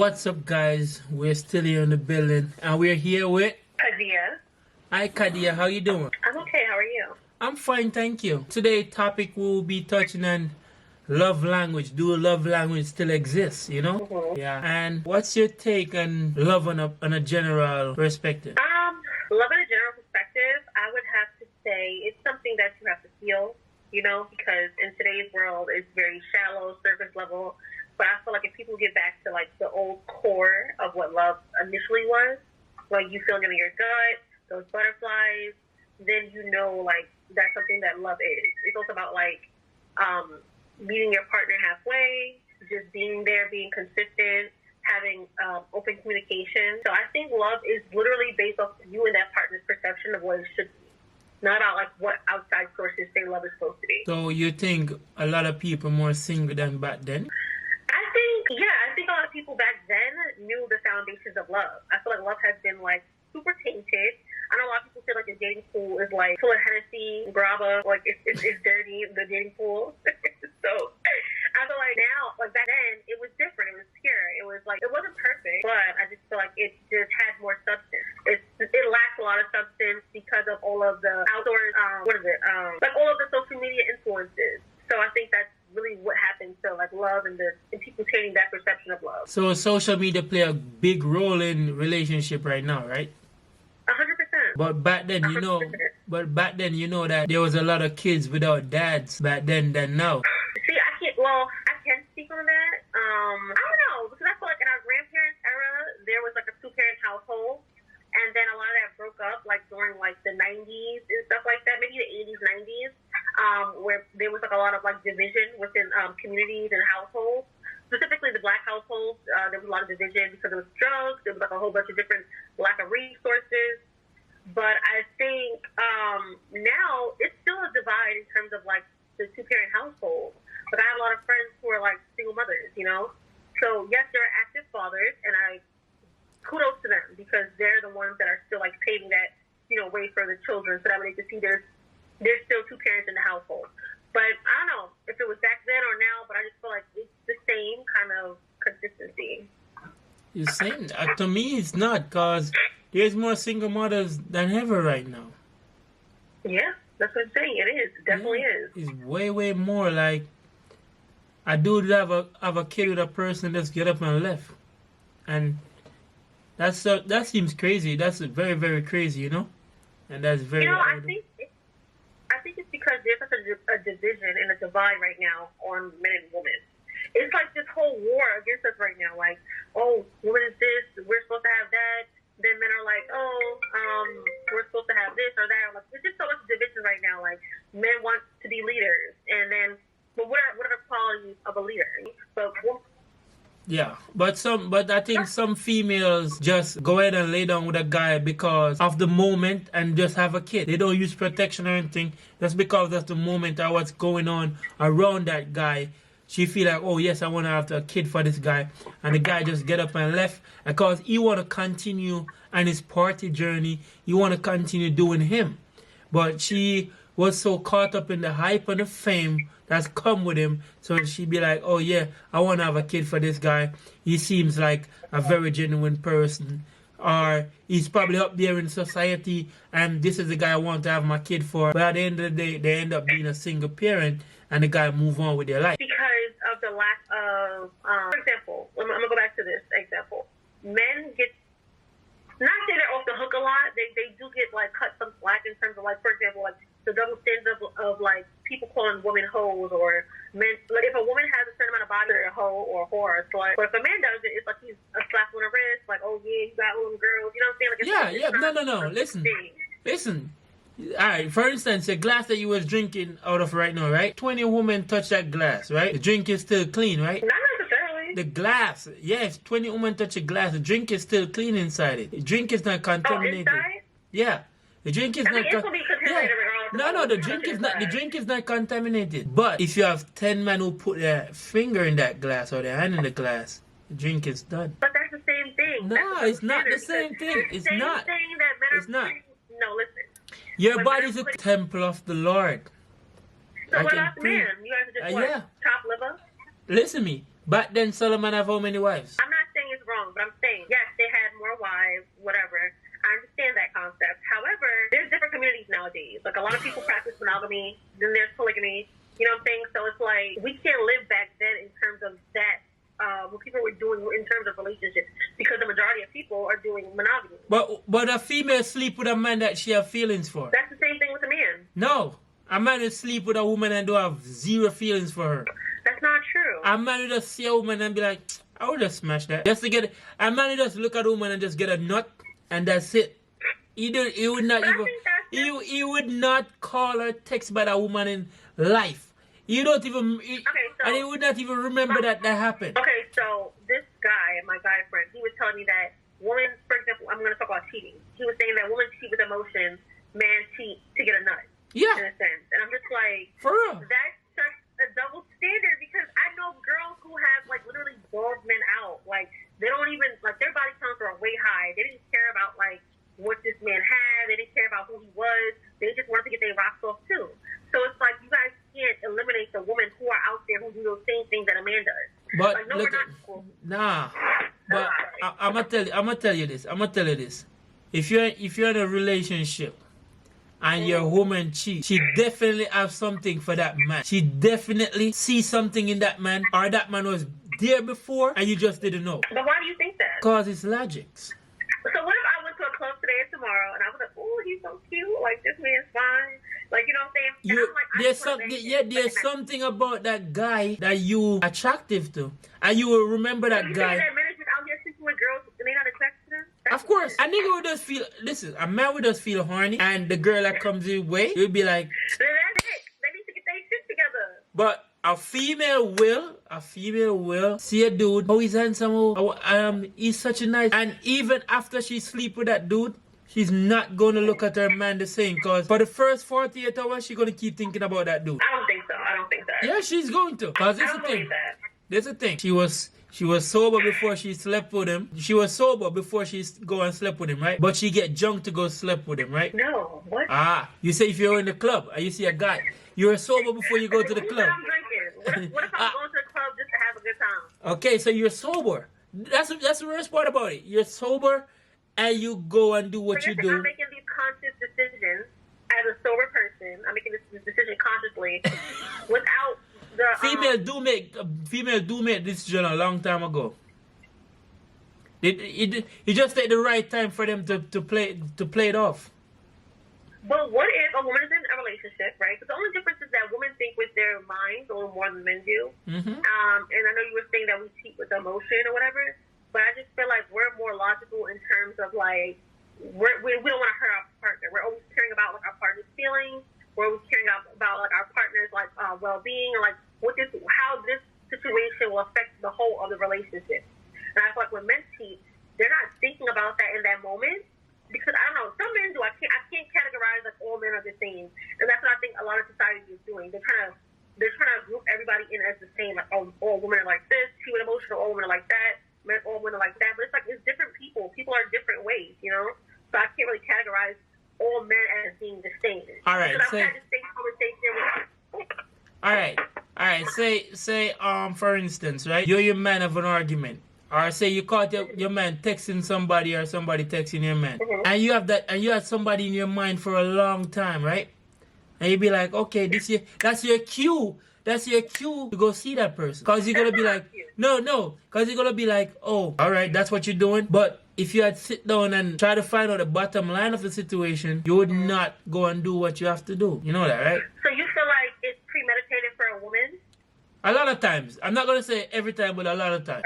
What's up, guys? We're still here in the building, and we're here with Kadia. Hi, Kadia. How you doing? I'm okay. How are you? I'm fine, thank you. Today's topic will be touching on love language. Do love language still exist? You know? Mm-hmm. Yeah. And what's your take on love on a general perspective? Love in a general perspective, I would have to say it's something that you have to feel. Because in today's world, it's very shallow, surface level. But I feel like if people get back to like the old core of what love initially was, like you feeling it in your gut, those butterflies, then like that's something that love is. It's also about like meeting your partner halfway, just being there, being consistent, having open communication. So I think love is literally based off you and that partner's perception of what it should be. Not about like what outside sources say love is supposed to be. So you think a lot of people more single than back then? I think a lot of people back then knew the foundations of love. I feel like love has been like super tainted. I know a lot of people feel like the dating pool is like full of Hennessy, Graba, like it's dirty, the dating pool. So I feel like now, like back then, it was different. It was pure. It was like, it wasn't perfect, but I just feel like it just had more substance. It lacks a lot of substance because of all of the outdoors, like all of the social media influences. So I think that's really what happened to like love and people changing that perception of love. So social media play a big role in relationship right now, right? 100%. But back then, 100%. you know that there was a lot of kids without dads back then than now. See, I can speak on that. I don't know, because I feel like in our grandparents' era, there was like a two-parent household, and then a lot of that broke up like during like the 90s and stuff like that, maybe the 80s, 90s, where there was like a lot of like division within communities and households. Specifically the black households, there was a lot of division because it was drugs. There was like a whole bunch of different lack of resources. But I think now it's still a divide in terms of like the two-parent household. But I have a lot of friends who are like single mothers, So yes, there are active fathers, and kudos to them because they're the ones that are still like paving that, way for the children so that way they can see there's still two parents in the household. But I don't know if it was back then or now, but I just feel like it's the same kind of consistency. You're saying to me it's not, because there's more single mothers than ever right now. Yeah, that's what I'm saying. It is. It definitely is. It's way, way more. Like, I do have a kid with a person that's get up and left. And that seems crazy. That's very, very crazy, And that's very... I think it's because there's such a division and a divide right now on men and women. It's like this whole war against us right now. Like, oh, women is this, we're supposed to have that. Then men are like, we're supposed to have this or that. Like, there's just so much division right now. Like, men want to be leaders, and then, but what are the qualities of a leader? But I think some females just go ahead and lay down with a guy because of the moment and just have a kid. They don't use protection or anything. That's because that's the moment or what's going on around that guy. She feel like, oh yes, I want to have a kid for this guy. And the guy just get up and left because he want to continue on his party journey. He want to continue doing him. But she was so caught up in the hype and the fame that's come with him. So she be like, oh yeah, I want to have a kid for this guy. He seems like a very genuine person. Or he's probably up there in society and this is the guy I want to have my kid for. But at the end of the day, they end up being a single parent and the guy move on with their life. Because of the lack of, for example, I'm going to go back to this example. Men get, not say they're off the hook a lot, they do get like cut some slack in terms of like, for example, like the double standards of like people calling women hoes or men. Like if a woman has a certain amount of body, they're a hoe or a whore or slut. But if a man does it, it's like he's a slap on the wrist, like, oh yeah, you got little girls. You know what I'm saying? Like, no. Listen. All right, for instance, the glass that you was drinking out of right now, right? 20 women touch that glass, right? The drink is still clean, right? Not necessarily. The glass, yes, 20 women touch a glass. The drink is still clean inside it. The drink is not contaminated. Oh, inside? Yeah. The drink is not contaminated. No, the drink is not contaminated. But if you have 10 men who put their finger in that glass or their hand in the glass, the drink is done. But that's the same thing. No, it's not the same thing. It's not. It's not. No, listen. Your body's a temple of the Lord. So what about the man? You guys are just top liver? Listen to me. Back then, Solomon have how many wives? I'm not saying it's wrong. wrong, but I'm saying, yes, they had more wives, whatever. I understand that concept. However, there's different communities nowadays. Like, a lot of people practice monogamy, then there's polygamy. You know what I'm saying? So it's like, we can't live back then in terms of that, what people were doing in terms of relationships, because the majority of people are doing monogamy. But a female sleep with a man that she have feelings for. That's the same thing with a man. No. A man will sleep with a woman and do have zero feelings for her. That's not true. A man will just see a woman and be like, I would just smash that. Just to get a man will just look at a woman and just get a nut, and that's it. He would not even he would not call or text about a woman in life. You don't even and he would not even remember that happened. Okay, so this guy, my guy friend, he was telling me that women, for example, I'm going to talk about cheating. He was saying that women cheat with emotion, man cheat to get a nut. Yeah. In a sense. And I'm just like, for real. That's such a double standard, because I know girls who have, like, literally dogged men out. Like, they don't even, like, their body counts are way high. They didn't care about, like, what this man had. They didn't care about who he was. They just wanted to get their rocks off, too. So it's like, you guys can't eliminate the women who are out there who do those same things that a man does. But like, no, look, we're not equal. nah. But I'm gonna tell you this. If you're in a relationship and your woman cheats, she definitely have something for that man. She definitely see something in that man, or that man was there before and you just didn't know. But why do you think that? Because it's logics. So what if I went to a club today or tomorrow and I was like, oh, he's so cute, like, this man's fine. Like, you know what I'm saying? And I'm like, there's something about that guy that you attractive to, and you will remember that guy. That men are just out here sleeping with girls and they not attracted to them? Of course, a nigga would just feel. Listen, a man would just feel horny, and the girl that comes his way, you'd be like, that's it. They need to get their shit together. But a female will see a dude. Oh, he's handsome. He's such a nice. And even after she sleep with that dude, she's not gonna look at her man the same. Cause for the first 48 hours, she's gonna keep thinking about that dude. I don't think so. Yeah, she's going to. Cause this is the thing. There's a thing. She was sober before she slept with him. She was sober before she go and slept with him, right? But she get drunk to go sleep with him, right? No. What? You say if you're in the club and you see a guy, you're sober before you go to the club. I'm drinking. What if I'm going to the club just to have a good time? Okay, so you're sober. That's the worst part about it. You're sober and you go and do what you do. I'm making these conscious decisions as a sober person. I'm making this decision consciously without the female do make this decision a long time ago. It just take the right time for them to play it off. But what if a woman is in a relationship, right? Because the only difference is that women think with their minds a little more than men do. Mm-hmm. And I know you were saying that we cheat with emotion or whatever, but I just feel like we're more logical in terms of, like, we don't want to hurt our partner. We're always caring about, like, our partner's feelings. We're always caring about like, our partner's, like, well-being, and, like, how this situation will affect the whole of the relationship. And I feel like when men cheat, they're not thinking about that in that moment. Because I don't know, some men do. I can't categorize like all men are the same, and that's what I think a lot of society is doing. They're trying to group everybody in as the same. Like, oh, all women are like this, she with emotional, all women are like that, men, all women are like that. But it's like it's different people. People are different ways, you know. So I can't really categorize all men as being the same. All right. I've had this same conversation with. All right. Say for instance, right? You're your man of an argument. Or say you caught your man texting somebody or somebody texting your man. Mm-hmm. And you had somebody in your mind for a long time, right? And you be like, okay, that's your cue. That's your cue to go see that person. Cause you're gonna be like, no. Cause you're gonna be like, oh, alright, that's what you're doing. But if you had sit down and try to find out the bottom line of the situation, you would not go and do what you have to do. You know that, right? So you feel like it's premeditated for a woman? A lot of times. I'm not gonna say every time, but a lot of times.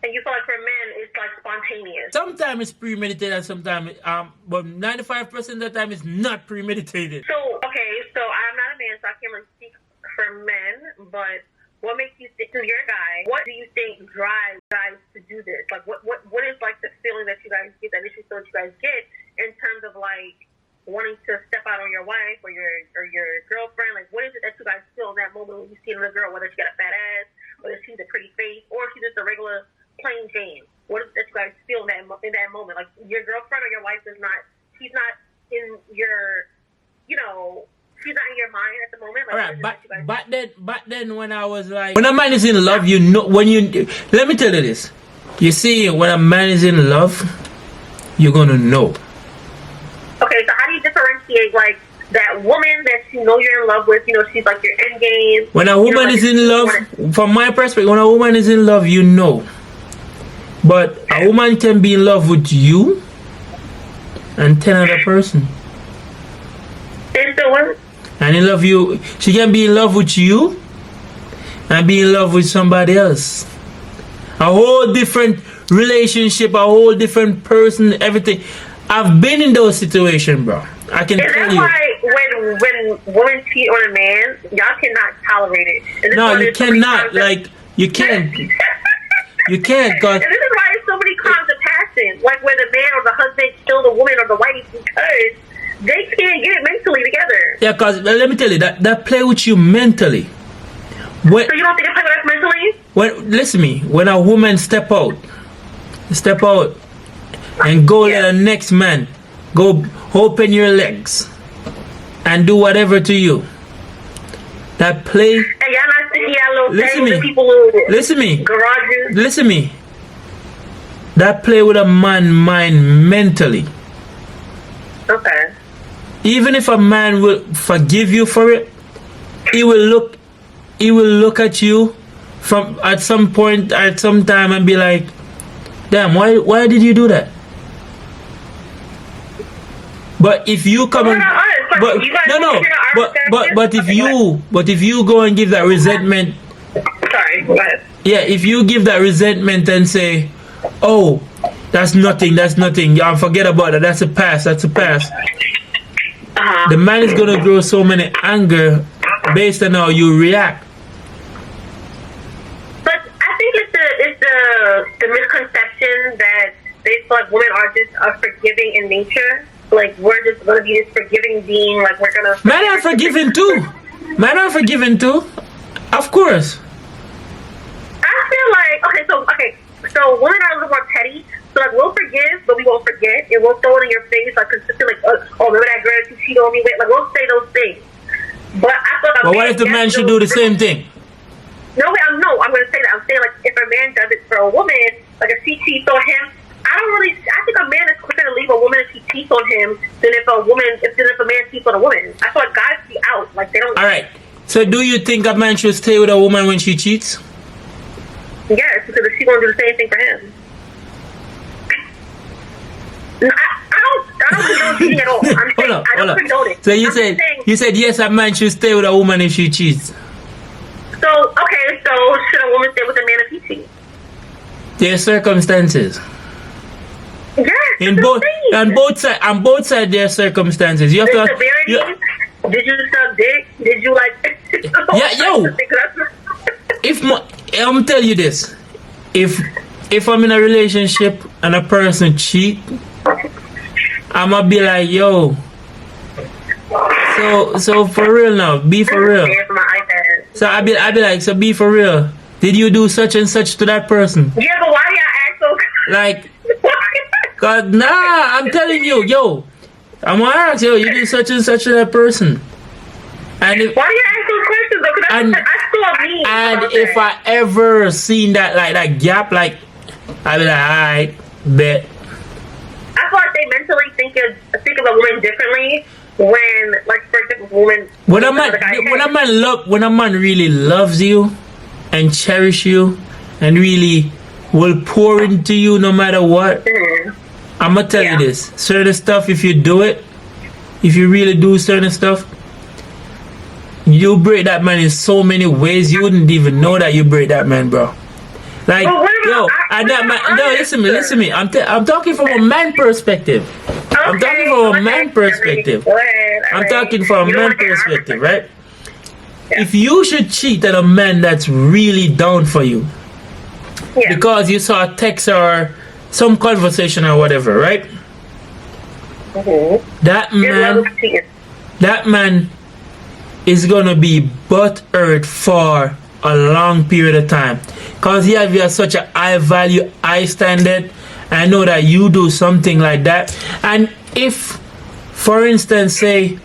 And you feel like for men, it's like spontaneous. Sometimes it's premeditated, and sometimes, but 95% of the time it's not premeditated. So I'm not a man, so I can't really speak for men. But what makes you think, to your guy, what do you think drives guys to do this? Like, what is like the feeling that you guys get, that initial feeling you guys get in terms of like wanting to step out on your wife or your girlfriend? Like, what is it that you guys feel in that moment when you see another girl, whether she got a fat ass, whether she's a pretty face, or she's just a regular plain Jane? What is it that you guys feel in that moment? Like, your girlfriend or your wife she's not in your, she's not in your mind at the moment. Like, all right, back then when I was like, when a man is in love, let me tell you this. You see, when a man is in love, you're gonna know. Okay, so how do you differentiate like that woman that you know you're in love with? You know, she's like your end game. When a woman is in love, from my perspective, when a woman is in love, you know. But a woman can be in love with you and 10 other person. And in love you, she can be in love with you and be in love with somebody else. A whole different relationship, a whole different person, everything. I've been in those situations, bro. I can tell you. That's why when women cheat on a man, y'all cannot tolerate it. No, you cannot. Like, you can't. You can't, cause. And this is why there's so many crimes of passion, like where the man or the husband kill the woman or the wife because they can't get it mentally together. Yeah, cause let me tell you that play with you mentally. When, so you don't think it play with us mentally? Listen to me. When a woman step out, and go let the next man go open your legs and do whatever to you. That play. And y'all not seeing y'all Listen little me. people little Listen me. garages. Listen me. That play with a man mind mentally. Okay. Even if a man will forgive you for it, he will look at you from at some point at some time and be like, damn, why did you do that? But if you come and but if you go and give that resentment, sorry, go ahead. yeah, if you give that resentment and say, oh, that's nothing, forget about it, that's a past. The man is gonna grow so many anger based on how you react. But I think it's the misconception that they feel like women are just forgiving in nature. Like we're just gonna be this forgiving being. Like we're gonna. Men are forgiving too. Of course. I feel like so women are a little more petty. So like we'll forgive, but we won't forget, and we'll throw it in your face like consistently. Like, oh, remember that girl you cheated on me with? Like we'll say those things. But I feel like. But what if the man should do the same thing? No, I'm going to say that. I'm saying like if a man does it for a woman, like if she cheats on him, I think a man is quicker to leave a woman if she cheats on him than if a man cheats on a woman. I feel like guys be out, like they don't. All right. So do you think a man should stay with a woman when she cheats? Yes, because if she gonna do the same thing for him. I don't condone cheating at all. I'm saying I don't condone it. So you said yes, a man should stay with a woman if she cheats. So should a woman stay with a man if he cheats? There are circumstances. Yes. On both sides there are circumstances. You have to. Did you suck dick? Did you like? Yeah, yo. I'm tell you this, if I'm in a relationship and a person cheat, I'ma be like, yo. So for real now, be for real. So I be like, so be for real. Did you do such and such to that person? Yeah, but why y'all act so? Like, cause I'm telling you, yo, I'm gonna ask you, you do such and such to that person. And if, why do you ask those questions though? Because I saw me. And if I ever seen that that gap, like I be like, alright, bet. I feel like they mentally think of a woman differently when, like, for example, women. When a man really loves you and cherish you and really will pour into you no matter what. Mm-hmm. I'm gonna tell you this: certain stuff, if you do it, if you really do certain stuff, you break that man in so many ways you wouldn't even know that you break that man, bro. Like, yo, and that man. No, listen to me. I'm talking from a man perspective. Okay, I'm talking from a man perspective. I'm talking from a man perspective, right? Yeah. If you should cheat on a man that's really down for you, because you saw a text or some conversation or whatever, right? Mm-hmm. That man is gonna be butthurt for a long period of time, cause you have such a high value, high standard. I know that you do something like that, and if, for instance, say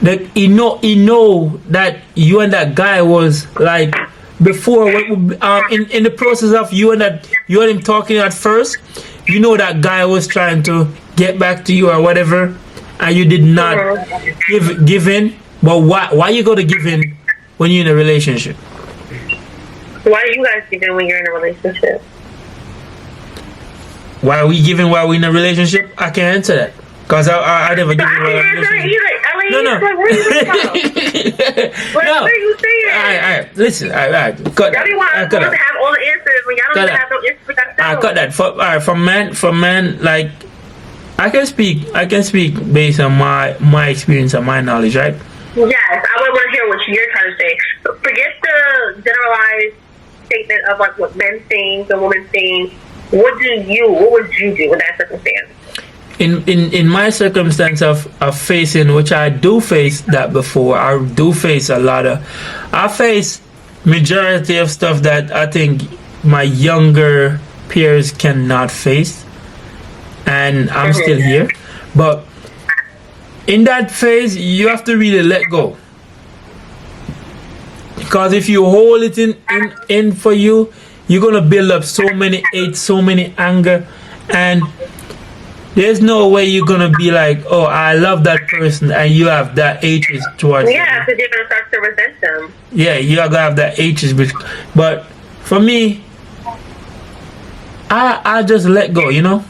that he know that you and that guy was like before, in the process of you and him talking at first, you know that guy was trying to get back to you or whatever, and you did not give in. But why you gotta give in when you're in a relationship? Why do you guys give in when you're in a relationship? Why are we giving while we're in a relationship? I can't answer that. Because I never give in while I'm in a relationship. No. What are you talking about? What are you saying? Alright, listen, alright, cut that. Y'all want to have all the answers when y'all don't have no answers for yourself. I cut that. From man, like, I can speak based on my experience and my knowledge, right? Yes, I would want to hear what you're trying to say. Forget the generalized statement of like what men think and women think. What would you do in that circumstance? In my circumstance of facing, which I do face that before, I do face I face majority of stuff that I think my younger peers cannot face, and I'm still here. But in that phase, you have to really let go, because if you hold it in for you, you're gonna build up so many hate, so many anger, and there's no way you're gonna be like, oh, I love that person, and you have that hatred towards them. Yeah, because you're gonna start to resent them. Yeah, you're gonna have that hatred. But for me, I just let go, you know?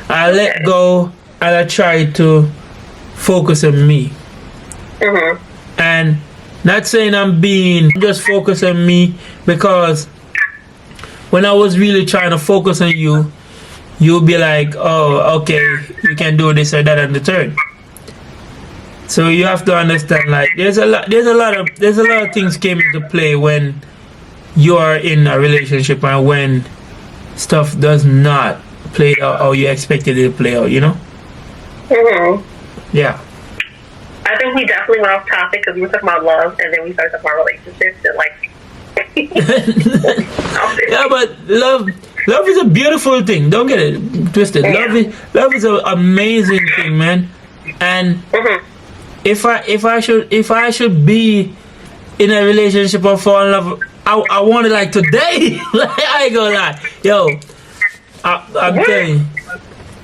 I let go, and I try to focus on me. And not saying I'm just focus on me, because when I was really trying to focus on you, you'll be like, oh, okay, you can do this or that and the third. So you have to understand, like, there's a lot of things came into play when you are in a relationship and when stuff does not play out how you expected it to play out, you know? Yeah. I think we definitely went off topic because we were talking about love, and then we started talking about relationships and like. Yeah, but love is a beautiful thing. Don't get it twisted. Yeah. Love is an amazing thing, man. And if I should be in a relationship or fall in love, I want it like today. I ain't gonna lie, yo. I'm telling you,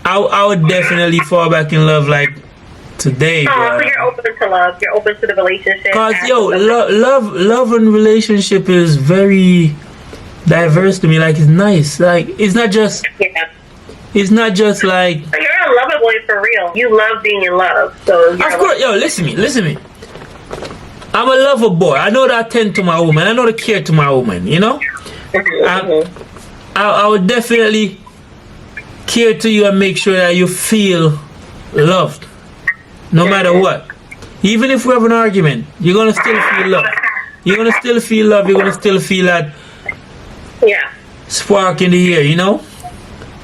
I would definitely fall back in love like today, bro. So you're open to love. You're open to the relationship. Cause love and relationship is very diverse to me. Like, it's nice. Like, it's not just. Yeah. It's not just like. So you're a lover boy for real. You love being in love. So. Of course, yo, listen to me. I'm a lover boy. I know that I tend to my woman. I know to care to my woman. You know. I would definitely care to you and make sure that you feel loved. No matter what. Even if we have an argument, you're going to still feel love. You're going to still feel love. You're going to still feel that spark in the air, you know?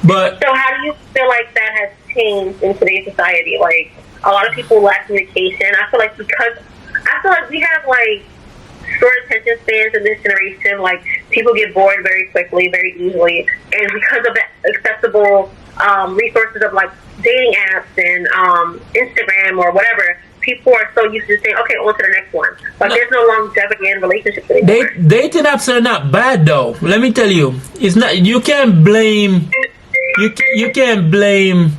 But so how do you feel like that has changed in today's society? Like, a lot of people lack communication. I feel like we have, like, short attention spans in this generation. Like, people get bored very quickly, very easily. And because of the accessible resources of, like, dating apps and Instagram or whatever, people are so used to saying, okay, on to the next one. Like, there's no longevity in relationships anymore. Dating apps are not bad, though. Let me tell you, it's not. You can't blame. You can't blame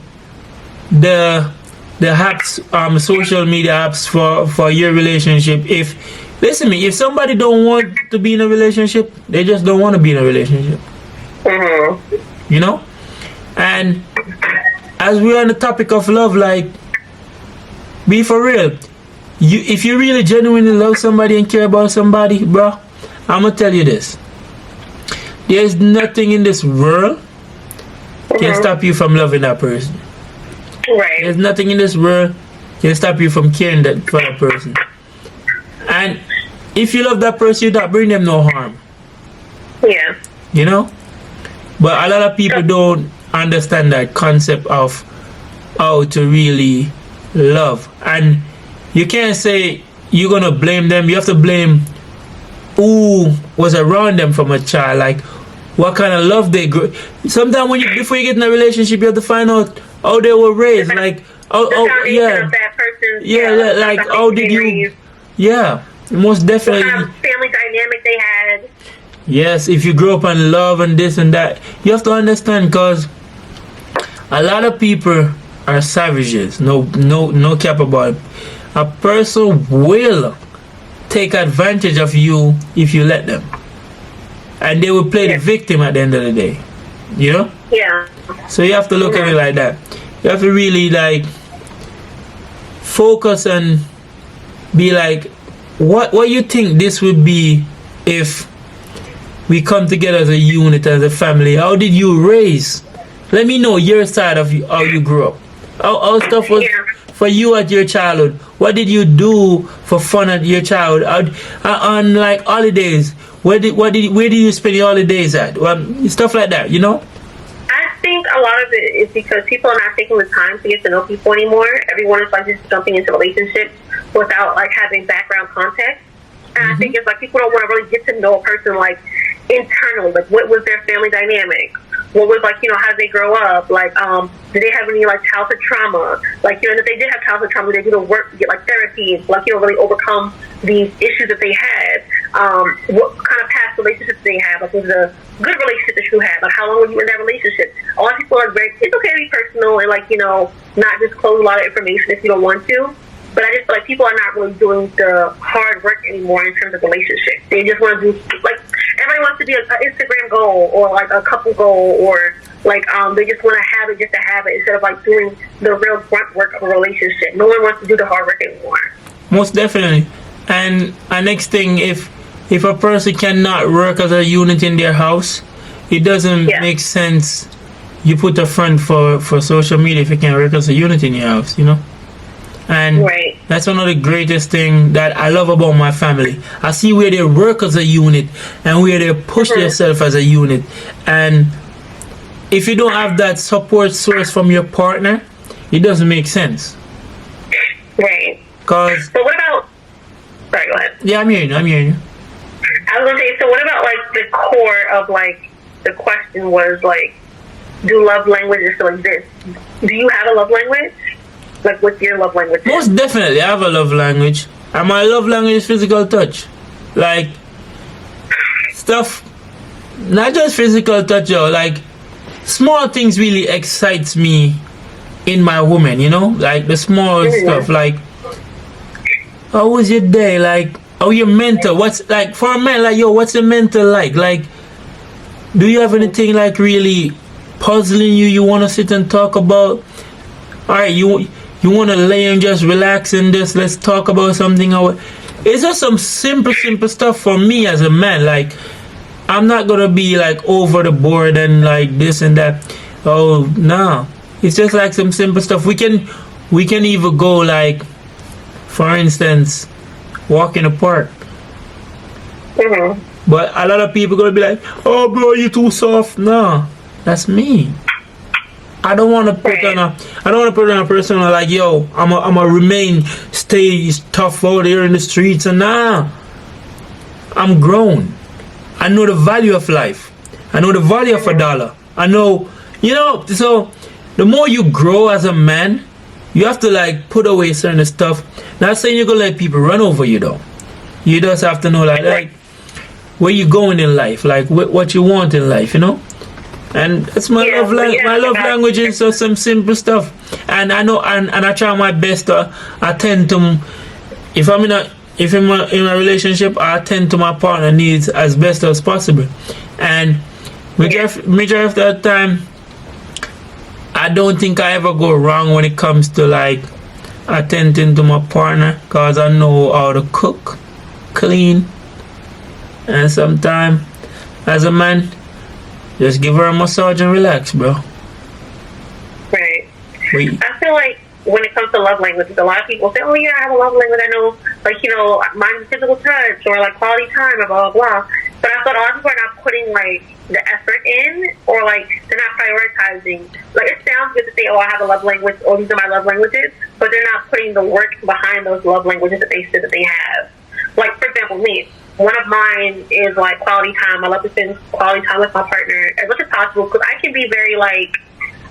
the apps, social media apps for your relationship. Listen to me, if somebody don't want to be in a relationship, they just don't want to be in a relationship. You know, and as we're on the topic of love, like, be for real. If you really genuinely love somebody and care about somebody, bro, I'm gonna tell you this. There's nothing in this world can stop you from loving that person. Right. There's nothing in this world can stop you from caring for that person. And if you love that person, you don't bring them no harm. Yeah. You know? But a lot of people don't understand that concept of how to really love. And you can't say you're gonna blame them. You have to blame who was around them from a child. Like, what kind of love they grew. Sometimes before you get in a relationship, you have to find out how they were raised. Like, like, how did you? Yeah, most definitely. What kind of family dynamic they had. Yes, if you grow up in love and this and that, you have to understand, because a lot of people are savages. No cap about it. A person will take advantage of you if you let them, and they will play the victim at the end of the day. You know? Yeah. So you have to look at it like that. You have to really like focus and be like, what you think this would be if we come together as a unit, as a family? How did you raise? Let me know your side of how you grew up. How stuff was for you at your childhood. What did you do for fun at your childhood? On like holidays, where did you spend your holidays at? Stuff like that, you know? I think a lot of it is because people are not taking the time to get to know people anymore. Everyone is like just jumping into relationships without like having background context. And I think it's like people don't want to really get to know a person like internally, like what was their family dynamic? What was like, how did they grow up? Like, did they have any like childhood trauma? Like, and if they did have childhood trauma, they do the work to get like therapy, like, really overcome these issues that they had. What kind of past relationships they have? Like, was it a good relationship that you had? Like, how long were you in that relationship? A lot of people are it's okay to be personal and like, not disclose a lot of information if you don't want to. But I just feel like people are not really doing the hard work anymore in terms of relationships. They just want to do, like, everybody wants to be an Instagram goal or, like, a couple goal or, like, they just want to have it just to have it instead of, like, doing the real grunt work of a relationship. No one wants to do the hard work anymore. Most definitely. And next thing, if a person cannot work as a unit in their house, it doesn't make sense you put a front for social media if you can't work as a unit in your house, And that's one of the greatest things that I love about my family. I see where they work as a unit and where they push themselves as a unit. And if you don't have that support source from your partner, it doesn't make sense. Right. Cause, so what about... Sorry, go ahead. Yeah, I'm hearing you. I was going to say, so what about, like, the core of, like, the question was, like, do love languages still exist? Do you have a love language? Like, what's your love language? Most definitely, I have a love language. And my love language is physical touch. Like, stuff, not just physical touch, like, small things really excites me in my woman, Like, the small stuff, like, how was your day? Like, how your mental? What's, like, for a man, like, what's your mental like? Like, do you have anything, like, really puzzling you want to sit and talk about? All right, you want to lay and just relax and just let's talk about something. It's just some simple stuff for me as a man. Like, I'm not going to be like over the board and like this and that. Oh, no. It's just like some simple stuff. We can even go like, for instance, walk in the park. But a lot of people going to be like, oh, bro, you too soft. No, that's me. I don't want to put on a person like, yo, I'm a stay tough out there in the streets, and I'm grown. I know the value of life. I know the value of a dollar. I know, so the more you grow as a man, you have to like put away certain stuff. Not saying you're gonna let people run over you though. You just have to know like where you going in life, like what you want in life, And that's my love language. My love language is just some simple stuff. And I know, and I try my best to attend to. If I'm in a relationship, I attend to my partner needs as best as possible. And majority of the time, I don't think I ever go wrong when it comes to like attending to my partner, cause I know how to cook, clean, and sometimes as a man, just give her a massage and relax, bro. Right. I feel like when it comes to love languages, a lot of people say, oh, yeah, I have a love language. I know, like, mine's physical touch or, like, quality time or blah, blah, blah. But I thought a lot of people are not putting, like, the effort in or, like, they're not prioritizing. Like, it sounds good to say, oh, I have a love language or these are my love languages, but they're not putting the work behind those love languages that they said that they have. Like, for example, me. One of mine is, like, quality time. I love to spend quality time with my partner as much as possible because I can be very, like,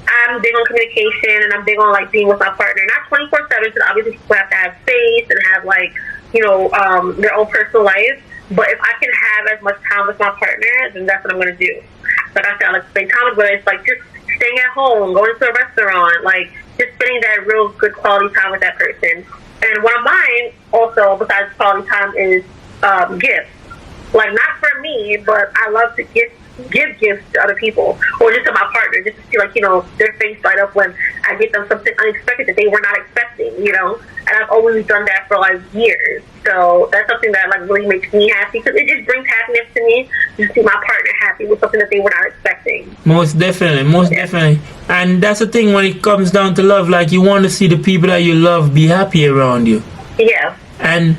I'm big on communication and I'm big on, like, being with my partner. Not 24/7 because obviously people have to have space and have, like, their own personal life. But if I can have as much time with my partner, then that's what I'm going to do. Like I said, I like to spend time with, whether it's like just staying at home, going to a restaurant, like just spending that real good quality time with that person. And one of mine also, besides quality time, is gifts. Like, not for me, but I love to give gifts to other people, or just to my partner, just to see, like, their face light up when I get them something unexpected that they were not expecting, And I've always done that for, like, years. So that's something that, like, really makes me happy, because it just brings happiness to me to see my partner happy with something that they were not expecting. Most definitely. And that's the thing when it comes down to love, like, you want to see the people that you love be happy around you. Yeah. And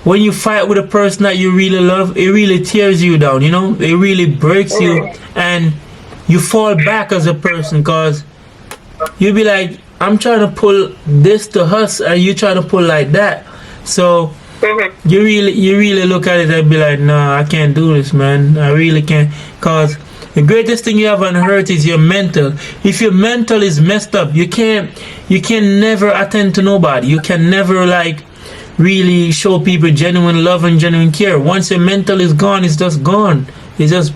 when you fight with a person that you really love, it really tears you down, It really breaks you, and you fall back as a person, because you'll be like, I'm trying to pull this to us, and you trying to pull like that. So you really look at it and be like, nah, I can't do this, man. I really can't, because the greatest thing you have on earth is your mental. If your mental is messed up, you can never attend to nobody. You can never, like, really show people genuine love and genuine care. Once your mental is gone, it's just gone. It's just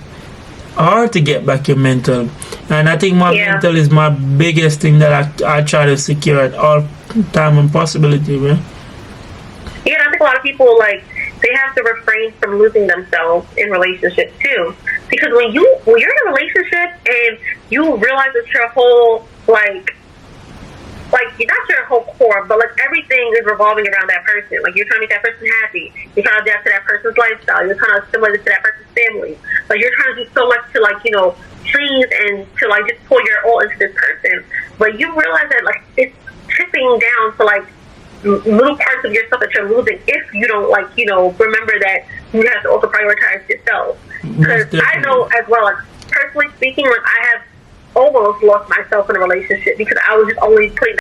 hard to get back your mental. And I think my mental is my biggest thing that I try to secure at all time and possibility, man. Yeah, and I think a lot of people, like, they have to refrain from losing themselves in relationships too. Because when you're in a relationship and you realize that your whole, like not your whole core, but like everything is revolving around that person. Like, you're trying to make that person happy. You're trying to adapt to that person's lifestyle. You're trying to assimilate to that person's family. Like, you're trying to do so much to, like, please and to, like, just pour your all into this person. But you realize that, like, it's tripping down to, like, little parts of yourself that you're losing if you don't, like, remember that you have to also prioritize yourself. Because I know as well, like, personally speaking, like, I have almost lost myself in a relationship because I was just always putting